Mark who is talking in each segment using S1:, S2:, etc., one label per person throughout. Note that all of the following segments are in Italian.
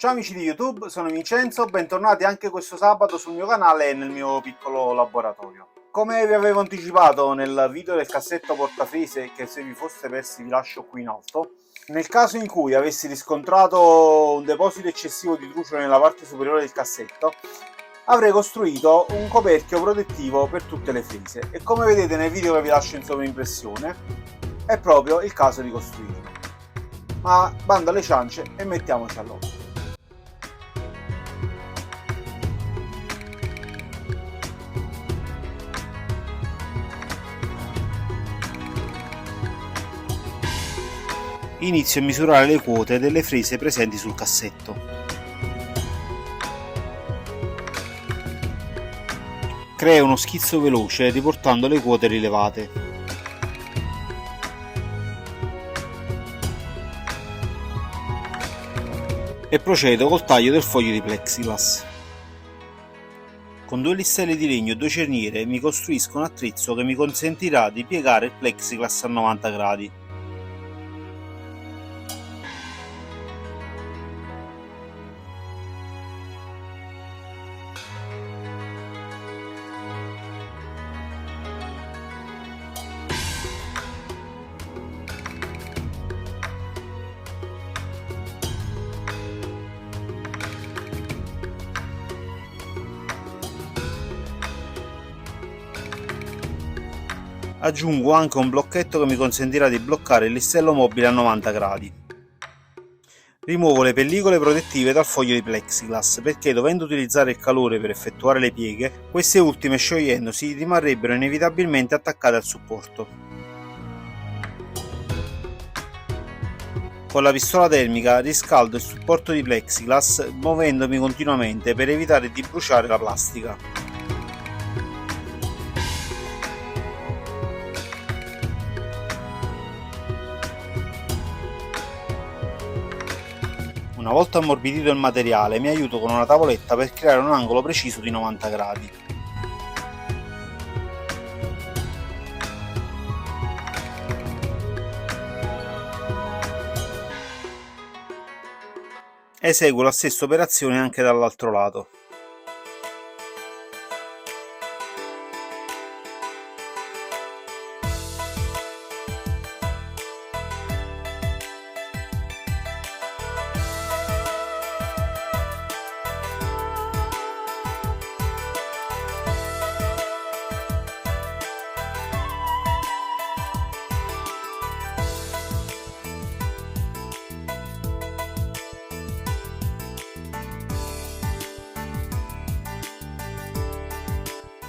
S1: Ciao amici di YouTube, sono Vincenzo, bentornati anche questo sabato sul mio canale e nel mio piccolo laboratorio. Come vi avevo anticipato nel video del cassetto portafrise, che se vi foste persi vi lascio qui in alto, nel caso in cui avessi riscontrato un deposito eccessivo di truciolo nella parte superiore del cassetto, avrei costruito un coperchio protettivo per tutte le frise e come vedete nel video che vi lascio in sovraimpressione è proprio il caso di costruirlo. Ma bando alle ciance e mettiamoci all'opera. Inizio a misurare le quote delle frise presenti sul cassetto. Creo uno schizzo veloce riportando le quote rilevate. E procedo col taglio del foglio di plexiglass. Con 2 listelli di legno e 2 cerniere mi costruisco un attrezzo che mi consentirà di piegare il plexiglass a 90 gradi. Aggiungo anche un blocchetto che mi consentirà di bloccare il listello mobile a 90 gradi. Rimuovo le pellicole protettive dal foglio di plexiglass perché, dovendo utilizzare il calore per effettuare le pieghe, queste ultime sciogliendosi rimarrebbero inevitabilmente attaccate al supporto. Con la pistola termica riscaldo il supporto di plexiglass muovendomi continuamente per evitare di bruciare la plastica. Una volta ammorbidito il materiale mi aiuto con una tavoletta per creare un angolo preciso di 90 gradi. Eseguo la stessa operazione anche dall'altro lato.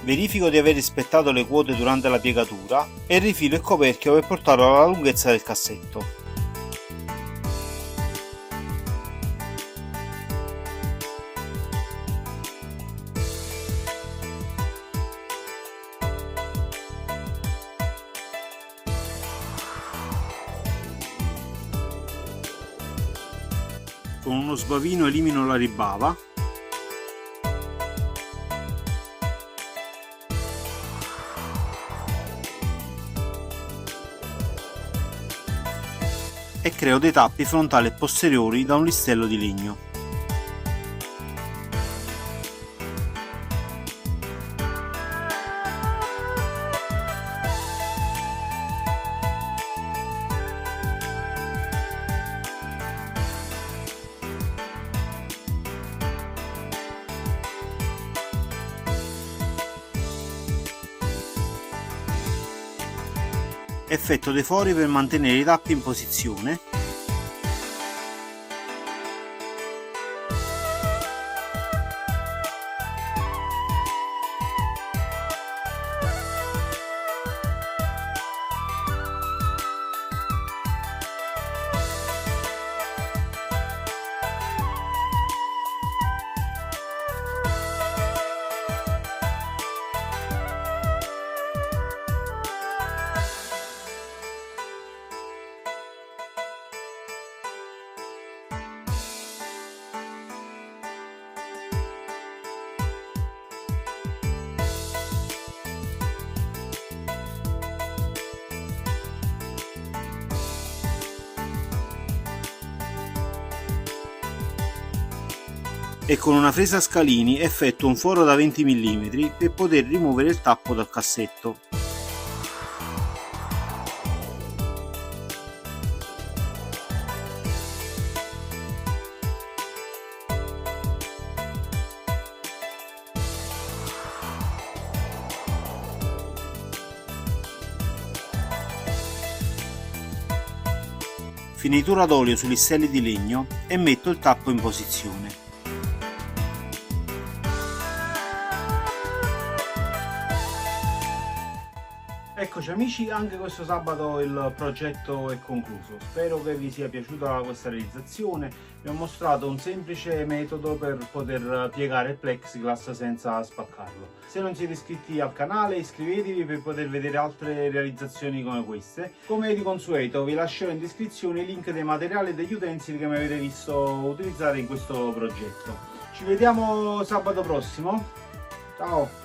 S1: Verifico di aver rispettato le quote durante la piegatura e rifilo il coperchio per portarlo alla lunghezza del cassetto. Con uno sbavino elimino la ribava. E creo dei tappi frontali e posteriori da un listello di legno. Effetto dei fori per mantenere i tappi in posizione. e con una fresa a scalini effettuo un foro da 20 mm per poter rimuovere il tappo dal cassetto. Finitura d'olio sugli stelli di legno e metto il tappo in posizione. Eccoci amici, anche questo sabato il progetto è concluso. Spero che vi sia piaciuta questa realizzazione. Vi ho mostrato un semplice metodo per poter piegare il plexiglass senza spaccarlo. Se non siete iscritti al canale, iscrivetevi per poter vedere altre realizzazioni come queste. Come di consueto vi lascerò in descrizione i link dei materiali e degli utensili che mi avete visto utilizzare in questo progetto. Ci vediamo sabato prossimo. Ciao!